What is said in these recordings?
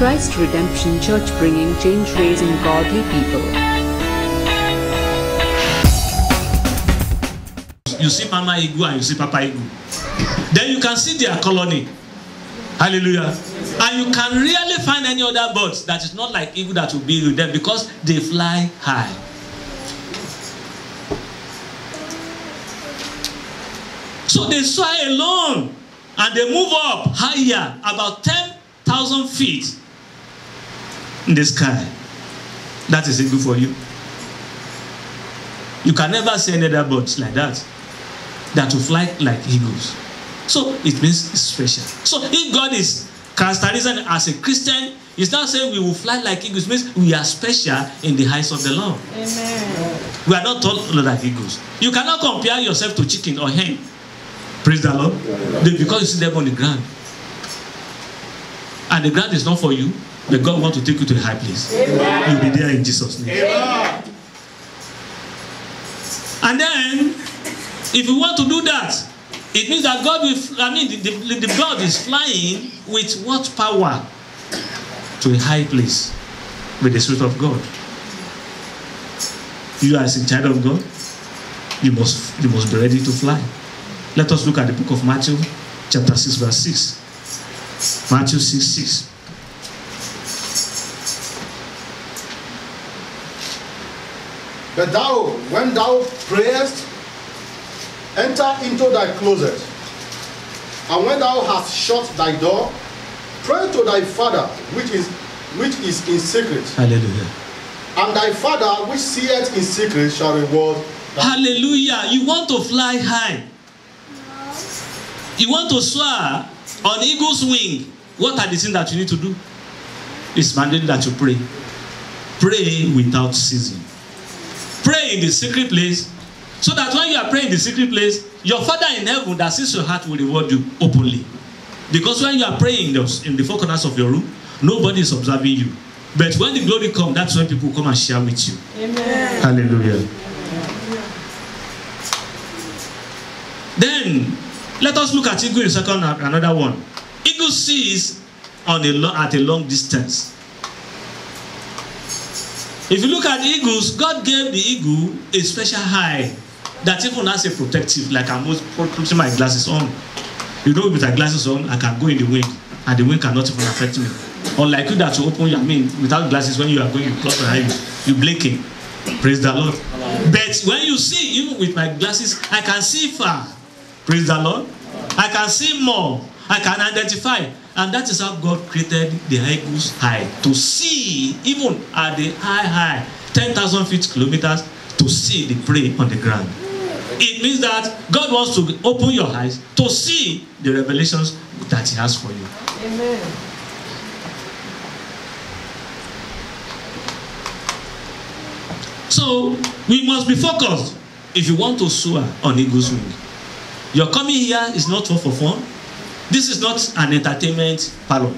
Christ Redemption Church, bringing change, raising godly people. You see Mama Eagle and you see Papa Eagle. Then you can see their colony. Hallelujah. And you can really find any other birds that is not like eagle that will be with them because they fly high. So they fly alone and they move up higher, about 10,000 feet in the sky. That is eagle for you. You can never see any other birds like that will fly like eagles. So it means it's special. So if God is characterizing as a Christian, he's not saying we will fly like eagles. It means we are special in the eyes of the Lord. Amen. We are not taught like eagles. You cannot compare yourself to chicken or hen. Praise the Lord. Because you see them on the ground. And the ground is not for you, but God wants to take you to the high place. Amen. You'll be there in Jesus' name. Amen. And then, if you want to do that, it means that God will, the bird is flying with what power? To a high place with the Spirit of God. You as a child of God, you must be ready to fly. Let us look at the book of Matthew, chapter 6, verse 6. Matthew 6, 6. But thou, when thou prayest, enter into thy closet, and when thou hast shut thy door, pray to thy Father which is in secret. Hallelujah. And thy Father which seeth in secret shall reward thee. Hallelujah. You want to fly high. You want to soar on eagle's wing. What are the things that you need to do? It's mandatory that you pray. Pray without ceasing. Pray in the secret place, so that when you are praying in the secret place, your Father in heaven that sees your heart will reward you openly. Because when you are praying in the four corners of your room, nobody is observing you. But when the glory comes, that's when people come and share with you. Amen. Hallelujah. Then, let us look at eagle in second, another one. Eagle sees at a long distance. If you look at eagles, God gave the eagle a special eye that even has a protective, like I'm putting my glasses on. You know, with my glasses on, I can go in the wind, and the wind cannot even affect me. Unlike you that you open your, without glasses, when you are going, you close your eyes, you blinking. Praise the Lord. But when you see, even with my glasses, I can see far. Praise the Lord. I can see more. I can identify. And that is how God created the eagle's eye, to see, even at the high, 10,000 feet kilometers, to see the prey on the ground. It means that God wants to open your eyes to see the revelations that He has for you. Amen. So, we must be focused if you want to soar on eagle's wing. Your coming here is not for fun. This is not an entertainment parlor.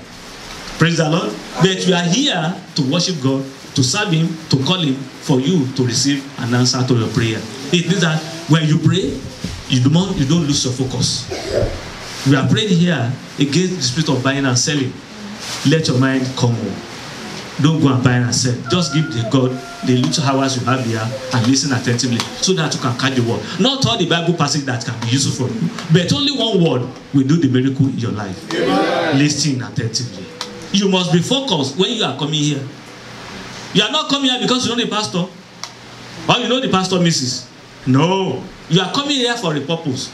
Praise the Lord. But you are here to worship God, to serve Him, to call Him, for you to receive an answer to your prayer. It means that when you pray, you don't lose your focus. We are praying here against the spirit of buying and selling. Let your mind come home. Don't go and buy and sell. Just give the God the little hours you have here and listen attentively, so that you can catch the word. Not all the Bible passage that can be useful for you, but only one word will do the miracle in your life. Amen. Listen attentively. You must be focused when you are coming here. You are not coming here because you know the pastor, or you know the pastor missus. No, you are coming here for a purpose.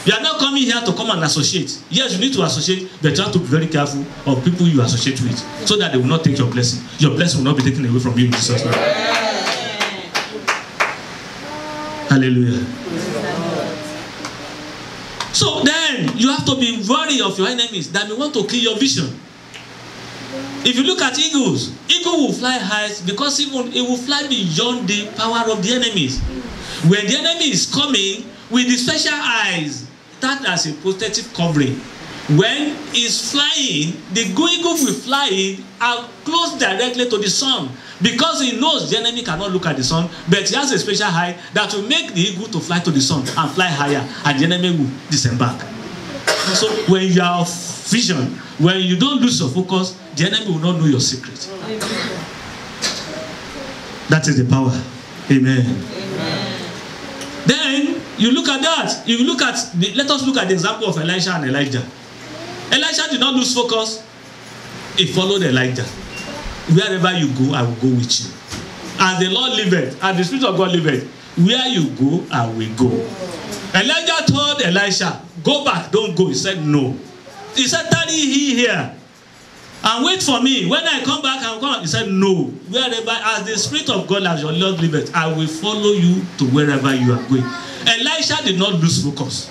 You are not coming here to come and associate. Yes, you need to associate, but you have to be very careful of people you associate with, so that they will not take your blessing. Your blessing will not be taken away from you in Jesus' name. Hallelujah. So then, you have to be wary of your enemies that may want to kill your vision. If you look at eagles, eagle will fly high because even it will fly beyond the power of the enemies. When the enemy is coming with the special eyes, that as a protective covering. When he's flying, the eagle will fly close directly to the sun, because he knows the enemy cannot look at the sun, but he has a special eye that will make the eagle to fly to the sun and fly higher, and the enemy will disembark. So when you are vision, when you don't lose your focus, the enemy will not know your secret. That is the power. Amen. Then you look at that. You look at let us look at the example of Elisha and Elijah. Elisha did not lose focus. He followed Elijah. Wherever you go, I will go with you. As the Lord liveth, as the Spirit of God liveth, where you go, I will go. Elijah told Elisha, go back, don't go. He said, no. He said, tarry here and wait for me. When I come back, I will come. He said, no. Wherever, as the Spirit of God, as your Lord liveth, I will follow you to wherever you are going. Elisha did not lose focus.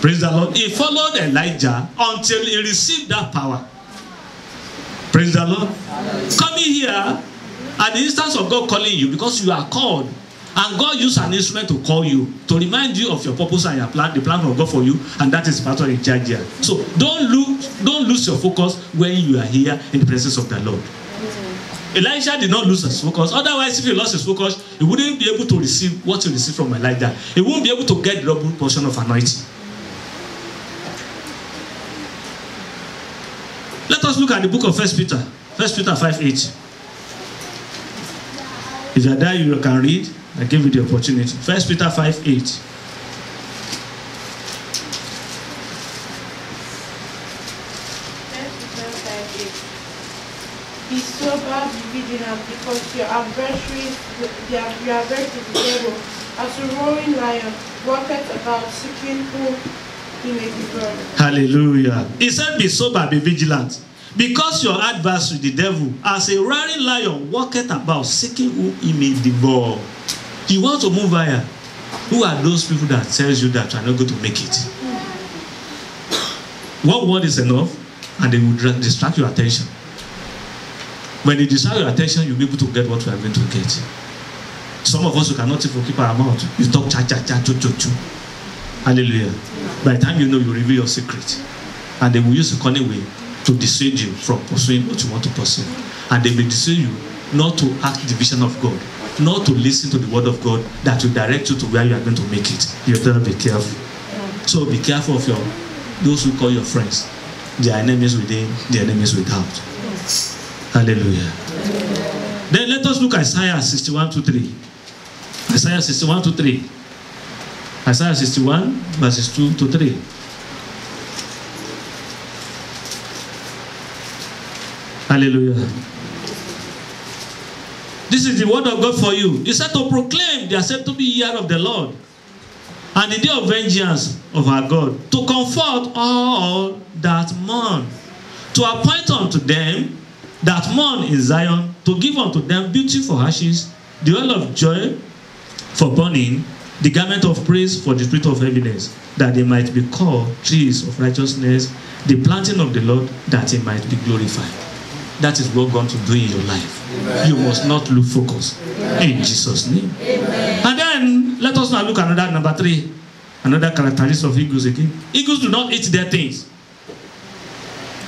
Praise the Lord. He followed Elijah until he received that power. Praise the Lord. Coming here at the instance of God calling you, because you are called, and God used an instrument to call you, to remind you of your purpose and your plan, the plan of God for you, and that is part of the charge here. So don't lose your focus when you are here in the presence of the Lord. Elisha did not lose his focus. Otherwise, if he lost his focus, he wouldn't be able to receive what he received from Elijah. He wouldn't be able to get the double portion of anointing. Let us look at the book of 1 Peter. 1 Peter 5:8. If you are there, you can read. I give you the opportunity. 1 Peter 5:8. Be sober, be vigilant, because your adversary, the devil, as a roaring lion, walketh about seeking whom he may devour. Hallelujah. He said, be sober, be vigilant. Because your adversary, the devil, as a roaring lion, walketh about seeking whom he may devour. You want to move higher. Who are those people that tells you that you are not going to make it? One word is enough, and they will distract your attention. When they distract your attention, you'll be able to get what we are going to get. Some of us who cannot even keep our mouth. You talk cha cha cha chu chu chu. Hallelujah. By the time you know, you reveal your secret, and they will use a cunning way to dissuade you from pursuing what you want to pursue. And they will dissuade you not to act the vision of God, not to listen to the word of God that will direct you to where you are going to make it. You better be careful. So be careful of those who call your friends. They are enemies within, they are enemies without. Hallelujah. Then let us look at Isaiah 61:3. Isaiah 61:3. Isaiah 61 verses 2-3. Hallelujah. This is the word of God for you. He said to proclaim the acceptable year of the Lord and the day of vengeance of our God, to comfort all that mourn, to appoint unto them that mourn in Zion, to give unto them beauty for ashes, the oil of joy for burning, the garment of praise for the spirit of heaviness, that they might be called trees of righteousness, the planting of the Lord, that he might be glorified. That is what God to do in your life. Amen. You must not lose focus. Amen. In Jesus' name. Amen. And then let us now look at another number 3. Another characteristic of eagles again. Eagles do not eat dead things.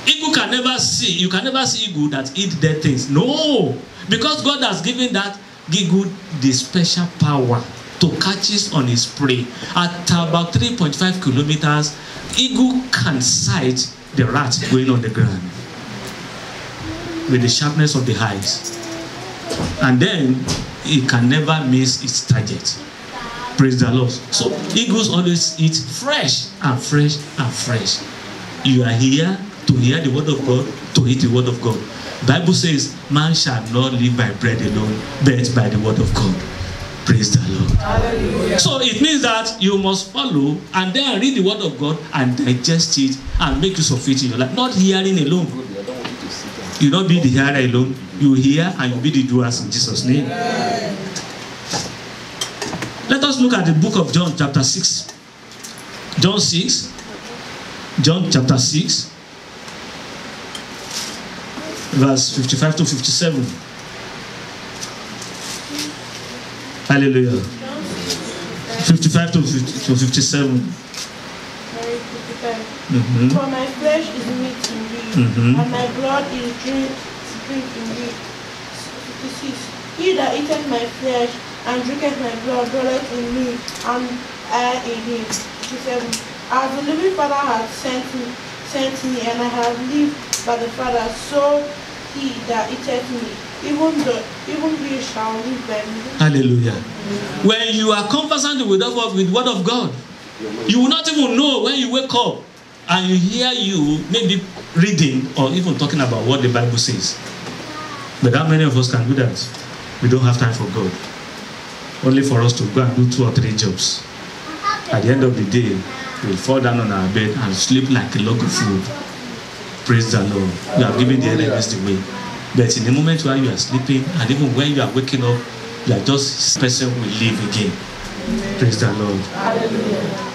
Eagle can never see. You can never see eagle that eat dead things. No, because God has given that eagle the special power to catch it on his prey. At about 3.5 kilometers, eagle can sight the rat going on the ground with the sharpness of the eyes, and then it can never miss its target. Praise the Lord. So eagles always eat fresh and fresh and fresh. You are here to hear the word of God, to eat the word of God. Bible says, man shall not live by bread alone, but by the word of God. Praise the Lord. Hallelujah. So it means that you must follow and then read the word of God and digest it and make use of it in your life. Not hearing alone. You don't be the hearer alone. You hear and you be the doers in Jesus' name. Amen. Let us look at the book of John chapter 6. John 6. John chapter 6. Verse 55 to 57. Hallelujah. 55 to 57. Mm-hmm. For my flesh is meat indeed, mm-hmm. and my blood is drink indeed. 56. He that eateth my flesh and drinketh my blood dwelleth in me, and I in him. 57. As the living Father has sent me, and I have lived by the Father, so he that eateth me, even he shall live by me. Hallelujah. When you are conversant with the word of God, you will not even know when you wake up and you hear you maybe reading or even talking about what the Bible says. But how many of us can do that? We don't have time for God. Only for us to go and do 2 or 3 jobs. At the end of the day, we'll fall down on our bed and sleep like a log of food. Praise the Lord. You have given the enemies the way. But in the moment where you are sleeping, and even when you are waking up, you are just this person will live again. Praise the Lord. Hallelujah.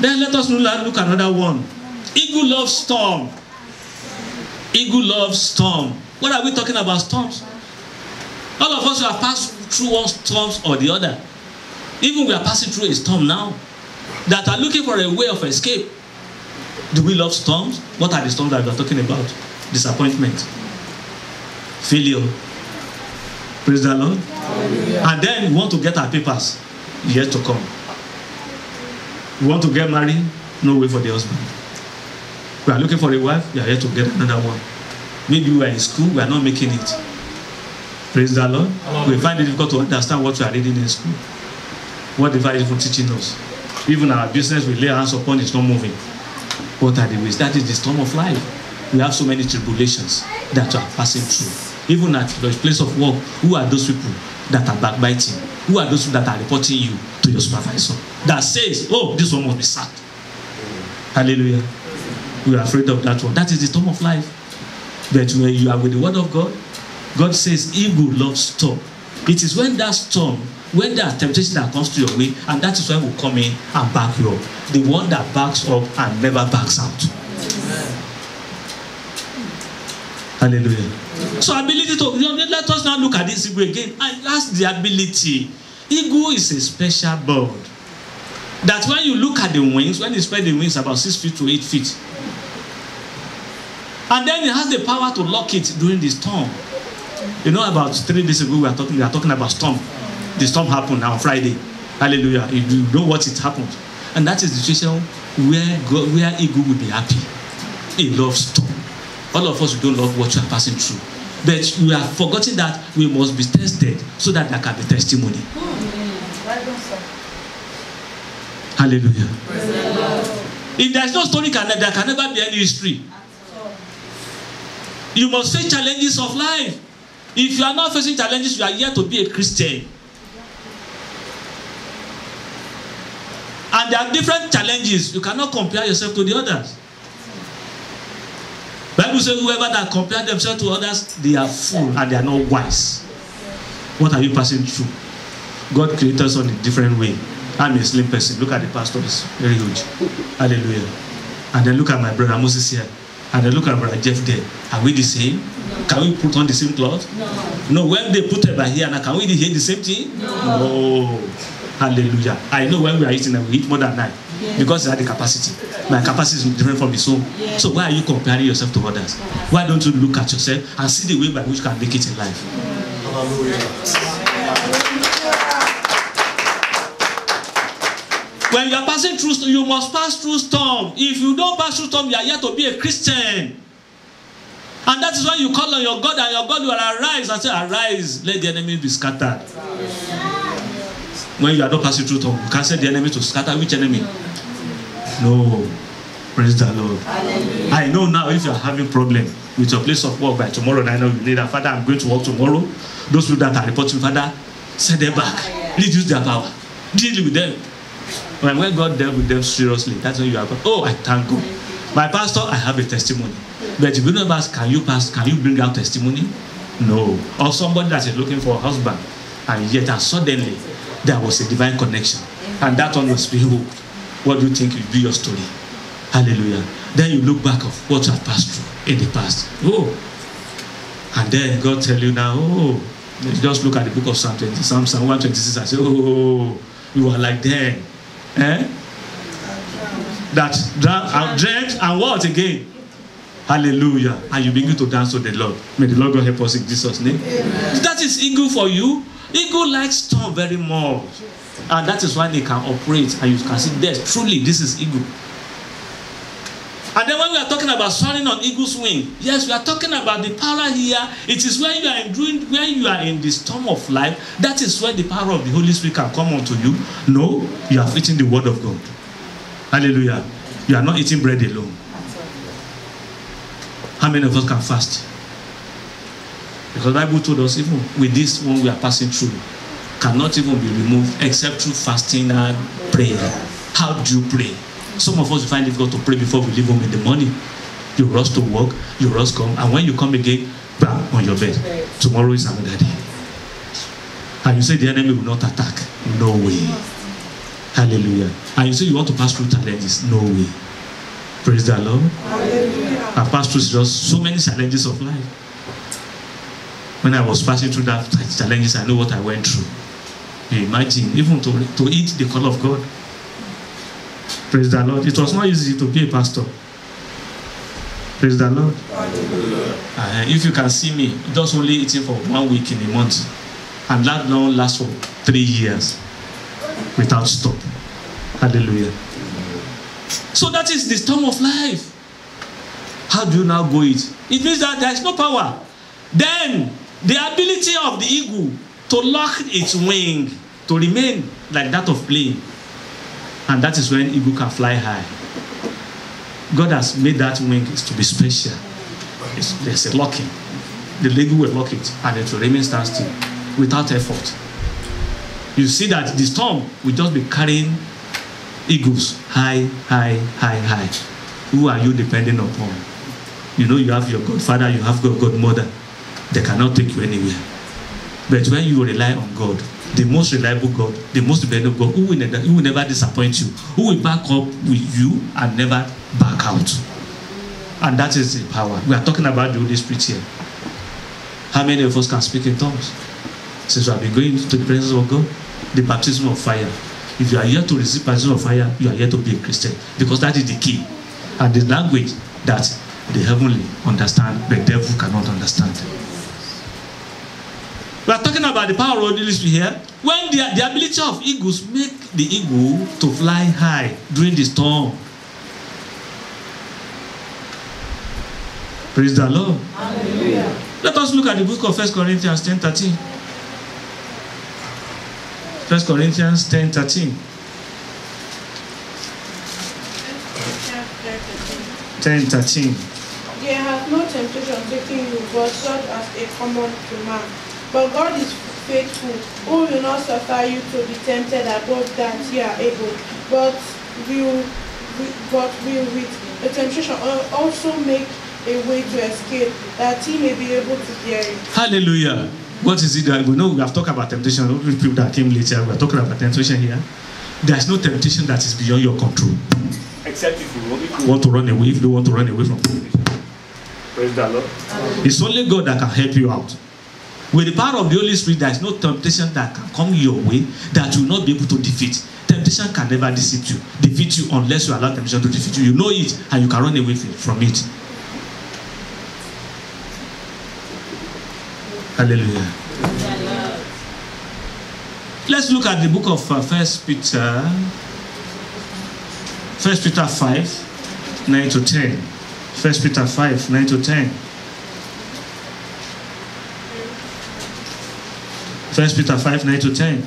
Then let us look at another one. Eagle loves storm. Eagle loves storm. What are we talking about? Storms. All of us have passed through one storm or the other. Even we are passing through a storm now that are looking for a way of escape. Do we love storms? What are the storms that we are talking about? Disappointment, failure. Praise the Lord. Hallelujah. And then we want to get our papers. Yet to come. We want to get married. No way for the husband. We are looking for a wife. We are yet to get another one. Maybe we are in school. We are not making it. Praise the Lord. We find it difficult to understand what we are reading in school. What the Bible is even teaching us. Even our business we lay our hands upon is not moving. What are the ways? That is the storm of life. We have so many tribulations that we are passing through. Even at the place of work, who are those people that are backbiting? Who are those people that are reporting you to your supervisor? That says, oh, this one must be sacked. Hallelujah. We are afraid of that one. That is the storm of life. But when you are with the word of God, God says, evil loves storm. It is when that storm, when there are temptation that comes to your way, and that is when we come in and back you up. The one that backs up and never backs out. Hallelujah. So ability to, let us now look at this eagle again. And that's the ability. Eagle is a special bird. That when you look at the wings, when you spread the wings about 6 feet to 8 feet, and then it has the power to lock it during the storm. You know, about 3 days ago we are talking about storm. The storm happened on Friday. Hallelujah. You know what it happened. And that is the situation where eagle will be happy. He loves storm. All of us don't love what you are passing through. But we are forgetting that we must be tested so that there can be testimony. Hallelujah. If there is no story, there can never be any history. You must face challenges of life. If you are not facing challenges, you are here to be a Christian. And there are different challenges. You cannot compare yourself to the others. Bible says whoever that compare themselves to others, they are fool and they are not wise. What are you passing through? God created us on a different way. I'm a slim person. Look at the pastor, it's very huge. Hallelujah. And then look at my brother Moses here. And then look at brother Jeff there. Are we the same? No. Can we put on the same cloth? No. No, when they put it by here, now can we hear the same thing? No. Hallelujah. I know when we are eating, we eat more than 9. Yes. Because I have the capacity. My capacity is different from his own. Yes. So why are you comparing yourself to others? Why don't you look at yourself and see the way by which you can make it in life? Hallelujah. When you are passing through, you must pass through storm. If you don't pass through storm, you are yet to be a Christian. And that is when you call on your God, and your God will arise and say, arise, let the enemy be scattered. When you are not passing through storm, you can't say the enemy to scatter. Which enemy? No. Praise the Lord. Hallelujah. I know now if you are having problem with your place of work by tomorrow, I know you need a Father, I'm going to work tomorrow. Those people that are reporting, Father, send them back. Reduce their power. Deal with them. When God dealt with them seriously, that's when you are, oh, I thank God. My pastor, I have a testimony. But if you never ask, can you bring out testimony? No. Or somebody that is looking for a husband, and yet and suddenly there was a divine connection. And that one was being hooked. What do you think will be your story? Hallelujah. Then you look back of what you have passed through in the past. Oh. And then God tell you now, oh, just look at the book of Psalm 126 and say, oh, you are like them. That dreamt and what again? Hallelujah. And you begin to dance to the Lord. May the Lord God help us in Jesus' name. Amen. That is eagle for you. Eagle likes storm very much. And that is why they can operate. And you can see this. Truly, this is eagle. And then when we are talking about soaring on eagle's wing, yes, we are talking about the power here. It is when you are in the storm of life, that is where the power of the Holy Spirit can come unto you. No, you have eaten the word of God. Hallelujah. You are not eating bread alone. How many of us can fast? Because the Bible told us even with this one we are passing through, cannot even be removed except through fasting and prayer. How do you pray? Some of us find it difficult to pray before we leave home in the morning. You rush to work, you rush come, and when you come again, bam, on your bed. Tomorrow is another day. And you say the enemy will not attack. No way. Hallelujah. And you say you want to pass through challenges. No way. Praise the Lord. Hallelujah. I passed through just so many challenges of life. When I was passing through that challenges, I know what I went through. You imagine, even to eat the call of God. Praise the Lord. It was not easy to be a pastor. Praise the Lord. If you can see me, just only eating for 1 week in a month. And that long lasts for 3 years. Without stop. Hallelujah. So that is the storm of life. How do you now go it? It means that there is no power. Then, the ability of the eagle to lock its wing, to remain like that of plane. And that is when eagle can fly high. God has made that wing to be special. There's a locking. The eagle will lock it and it will remain standstill without effort. You see that the storm will just be carrying eagles high, high, high, high. Who are you depending upon? You know you have your godfather, you have your godmother. They cannot take you anywhere. But when you rely on God, the most reliable God, the most dependable God, who will never disappoint you, who will back up with you and never back out. And that is the power. We are talking about the Holy Spirit here. How many of us can speak in tongues? Since we have been going to the presence of God, the baptism of fire. If you are here to receive baptism of fire, you are here to be a Christian. Because that is the key. And the language that the heavenly understand, the devil cannot understand. We are talking about the power of the Holy Spirit here. When the ability of eagles make the eagle to fly high during the storm. Praise the Lord. Hallelujah. Let us look at the book of 1 Corinthians 10:13. 1 Corinthians 10:13. 10:13. There hath no temptation taken you, but such as a common to man. But God is faithful, who will not suffer you to be tempted above that ye are able, but will with the temptation also make a way to escape, that he may be able to bear it. Hallelujah. What is it that we know? We have talked about temptation. People that came later, we are talking about temptation here. There is no temptation that is beyond your control. Except if you want to run away, if you don't want to run away from temptation. Praise the Lord. It's only God that can help you out. With the power of the Holy Spirit, there is no temptation that can come your way that you will not be able to defeat. Temptation can never defeat you unless you allow temptation to defeat you. You know it and you can run away from it. Hallelujah. Let's look at the book of 1 Peter 5, 9 to 10. 1 Peter 5, 9 to 10. 1 Peter 5, 9 to 10.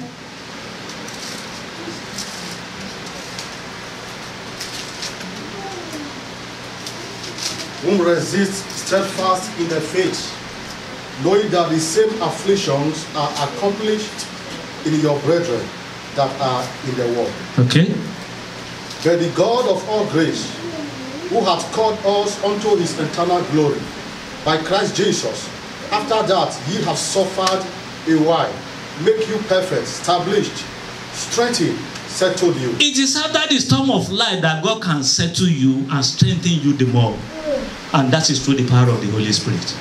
Whom resist steadfast in the faith, knowing that the same afflictions are accomplished in your brethren that are in the world. Okay. But the God of all grace, who hath called us unto his eternal glory, by Christ Jesus, after that ye have suffered a while, make you perfect, established, strengthened, settled you. It is after the storm of life that God can settle you and strengthen you the more. And that is through the power of the Holy Spirit.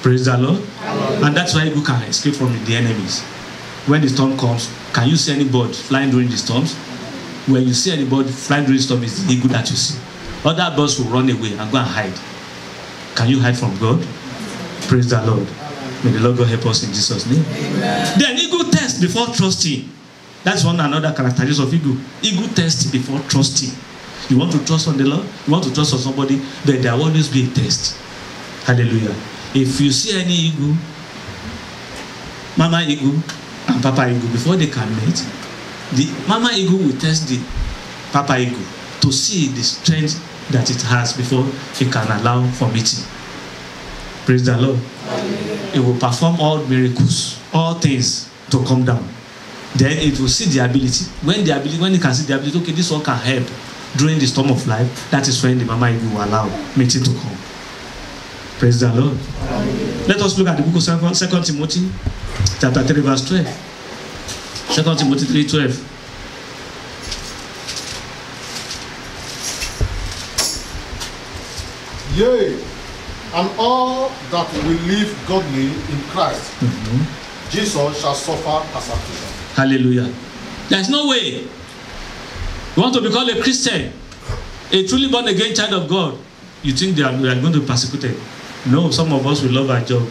Praise the Lord. Amen. And that's why you can escape from the enemies. When the storm comes, can you see any bird flying during the storms? When you see any bird flying during the storm, it's the eagle that you see. Other birds will run away and go and hide. Can you hide from God? Praise the Lord. May the Lord God help us in Jesus' name. Amen. Then ego test before trusting. That's one another characteristic of ego. Ego test before trusting. You want to trust on the Lord? You want to trust on somebody? But there will always be a test. Hallelujah. If you see any ego, mama ego and papa ego, before they can meet, the mama ego will test the papa ego to see the strength that it has before it can allow for meeting. Praise the Lord. It will perform all miracles, all things to come down. Then it will see the ability. When it can see the ability, okay, this one can help during the storm of life. That is when the mama ego will allow meeting to come. Praise the Lord. Let us look at the book of 2 Timothy chapter 3 verse 12. 2 Timothy 3:12. Yea, and all that will live godly in Christ, Jesus shall suffer persecution. Hallelujah. There is no way you want to be called a Christian, a truly born again child of God. You think we are going to be persecuted? No, some of us will love our job.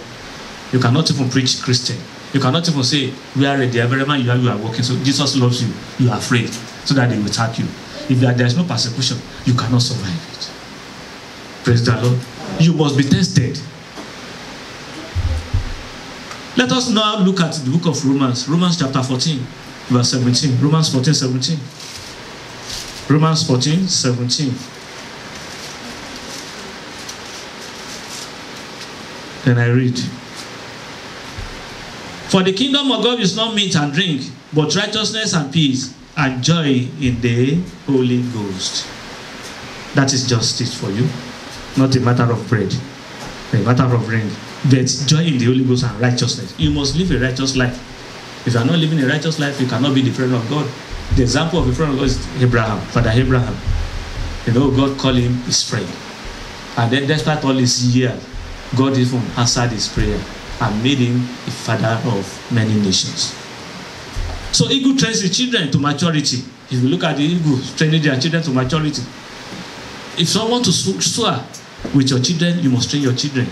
You cannot even preach Christian. You cannot even say, we are ready, every man you are working. So Jesus loves you. You are afraid so that they will attack you. If there is no persecution, you cannot survive it. Praise the Lord. You must be tested. Let us now look at the book of Romans. Romans chapter 14, verse 17. Romans 14, 17. Romans 14, 17. Then I read. For the kingdom of God is not meat and drink, but righteousness and peace and joy in the Holy Ghost. That is justice for you. Not a matter of bread, a matter of drink, but joy in the Holy Ghost and righteousness. You must live a righteous life. If you are not living a righteous life, you cannot be the friend of God. The example of a friend of God is Abraham, Father Abraham. You know, God called him his friend. And then despite all his years, God even answered his prayer and made him a father of many nations. So ego trains the children to maturity. If you look at the ego training their children to maturity, if someone to swear with your children, you must train your children.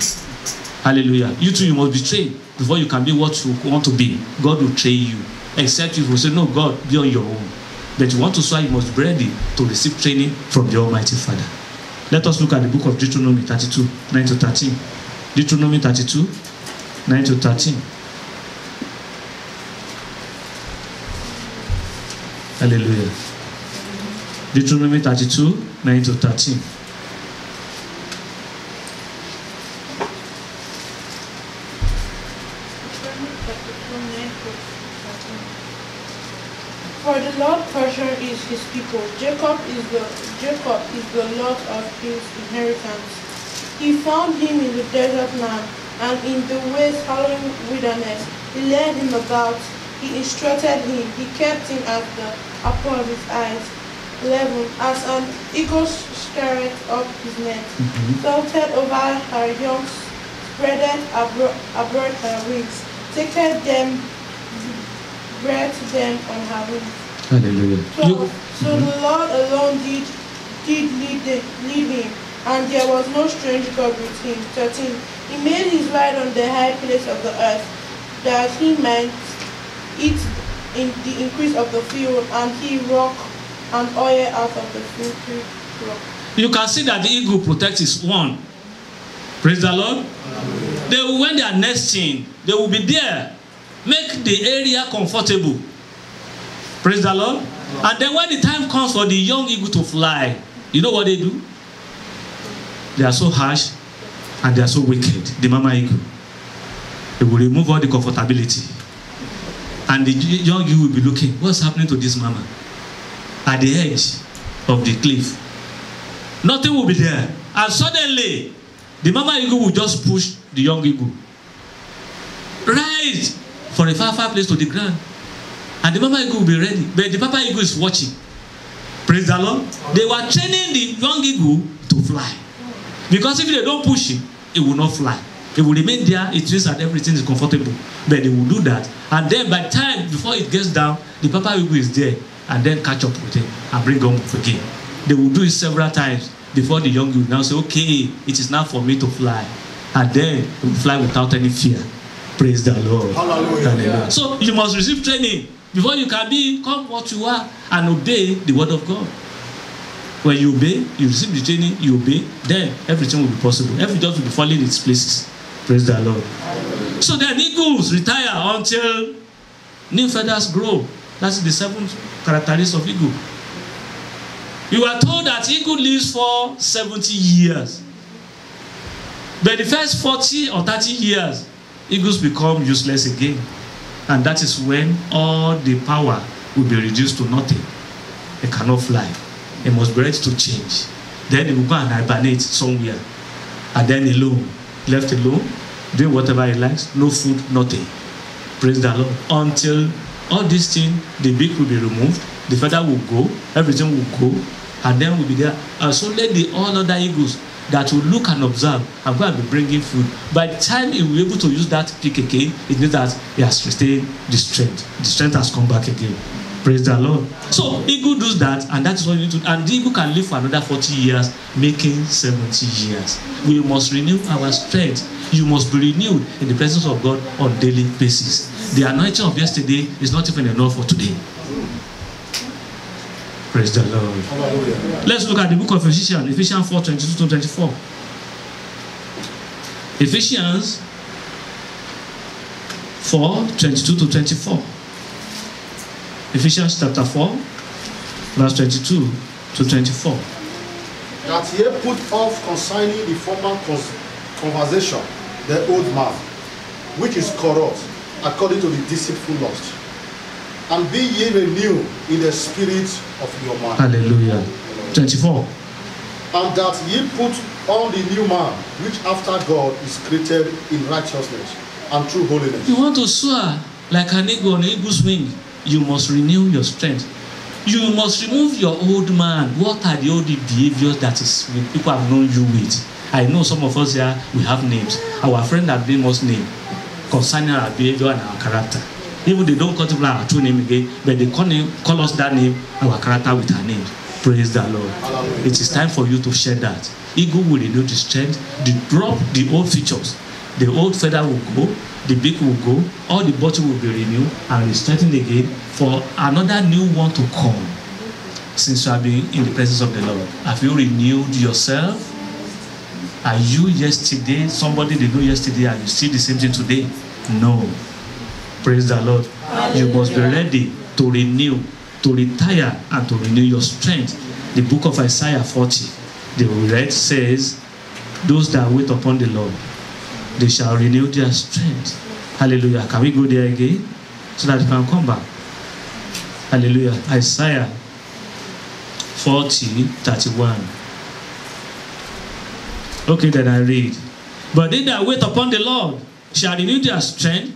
Hallelujah. You too, you must be trained before you can be what you want to be. God will train you. Except you will say, no, God, be on your own. But you want to swear, you must be ready to receive training from the Almighty Father. Let us look at the book of Deuteronomy 32, 9 to 13. Deuteronomy 32, 9 to 13. Hallelujah. Deuteronomy 32, 9 to 13. For the Lord portion is his people. Jacob is the lot of his inheritance. He found him in the desert land and in the waste howling wilderness. He led him about. He instructed him. He kept him at the apple of his eyes. 11. As an eagle stirreth up his net, salted over her young, spreadeth abroad her wings, taketh them, breath them on her wings. Hallelujah. So the Lord alone did lead him, and there was no strange God with him. 13. He made his ride on the high place of the earth, that he might eat in the increase of the field, and he rock and oil out of the filthy rock. You can see that the eagle protects his one. Praise the Lord. They will, when they are nesting, they will be there. Make the area comfortable. Praise the Lord. And then when the time comes for the young eagle to fly, you know what they do? They are so harsh and they are so wicked. The mama eagle. They will remove all the comfortability. And the young eagle will be looking, what's happening to this mama? At the edge of the cliff. Nothing will be there. And suddenly, the mama eagle will just push the young eagle right for a far place to the ground. And the mama eagle will be ready. But the papa eagle is watching. Praise the Lord. They were training the young eagle to fly. Because if they don't push it, it will not fly. It will remain there. It means that everything is comfortable. But they will do that. And then by the time, before it gets down, the papa eagle is there. And then catch up with him and bring him up again. They will do it several times. before the young will now say, okay, it is now for me to fly. And then you will fly without any fear. Praise the Lord. Hallelujah. Hallelujah. So you must receive training before you can become what you are and obey the word of God. When you obey, you receive the training, you obey, then everything will be possible. Everything will be falling in its places. Praise the Lord. So then eagles retire until new feathers grow. That's the 7th characteristic of eagle. You are told that eagle lives for 70 years. But the first 40 or 30 years, eagles become useless again. And that is when all the power will be reduced to nothing. They cannot fly. They must be ready to change. Then they will go and hibernate somewhere. And then alone, left alone, doing whatever he likes, no food, nothing. Praise the Lord. Until all these things, the beak will be removed, the feather will go, everything will go, and then we'll be there. And so let the all other eagles that will look and observe and go and be bringing food. By the time he will be able to use that beak again, it means that he has retained the strength. The strength has come back again. Praise the Lord. So eagle does that, and that is what you need to do. And the eagle can live for another 40 years, making 70 years. We must renew our strength. You must be renewed in the presence of God on a daily basis. The anointing of yesterday is not even enough for today. Praise the Lord. Hallelujah. Let's look at the book of Ephesians, Ephesians 4:22-24. Ephesians 4:22-24. Ephesians chapter 4, verse 22-24. That ye put off concerning the former conversation, the old man, which is corrupt, according to the deceitful lust, and be ye renewed in the spirit of your mind. Hallelujah. 24. And that ye put on the new man, which after God is created in righteousness and true holiness. You want to soar like an eagle on an eagle's wing, you must renew your strength. You must remove your old man. What are the old behaviors that is people have known you with? I know some of us here, we have names. Our friend have been us name concerning our behavior and our character. Even they don't call it our true name again, but they call us that name, our character with our name. Praise the Lord. Hallelujah. It is time for you to share that. Eagle will renew the strength, drop the old features. The old feather will go, the beak will go, all the body will be renewed and be strengthened again for another new one to come. Since you have been in the presence of the Lord, have you renewed yourself? Are you yesterday somebody they know yesterday and you see the same thing today? No. Praise the Lord. Hallelujah. You must be ready to renew, to retire, and to renew your strength. The book of Isaiah 40, the read says, those that wait upon the Lord, they shall renew their strength. Hallelujah. Can we go there again? So that you can come back. Hallelujah. Isaiah 40:31. Okay, then I read. But they that wait upon the Lord shall renew their strength.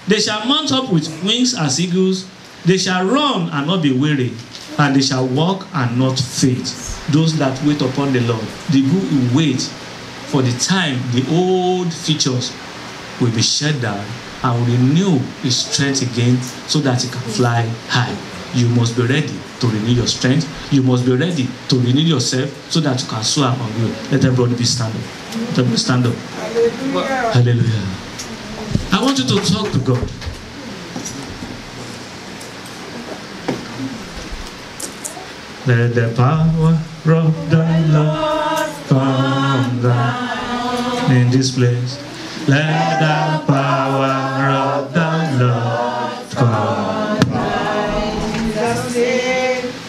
They shall mount up with wings as eagles. They shall run and not be weary, and they shall walk and not faint. Those that wait upon the Lord, the good will wait for the time the old features will be shed down and will renew his strength again so that he can fly high. You must be ready to renew your strength. You must be ready to renew yourself so that you can soar on you. Let everybody be stand up. Let everybody stand up. Hallelujah. Hallelujah. I want you to talk to God. Let the power of the Lord come down in this place. Let the power of the Lord come down.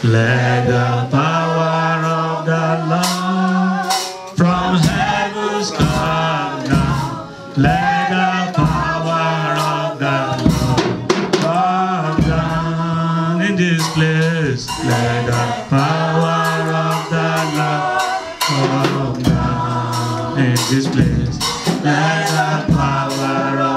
Let the power of the Lord from heavens come down. Let the power of the Lord come down in this place. Let the power of the Lord come down in this place. Let the power of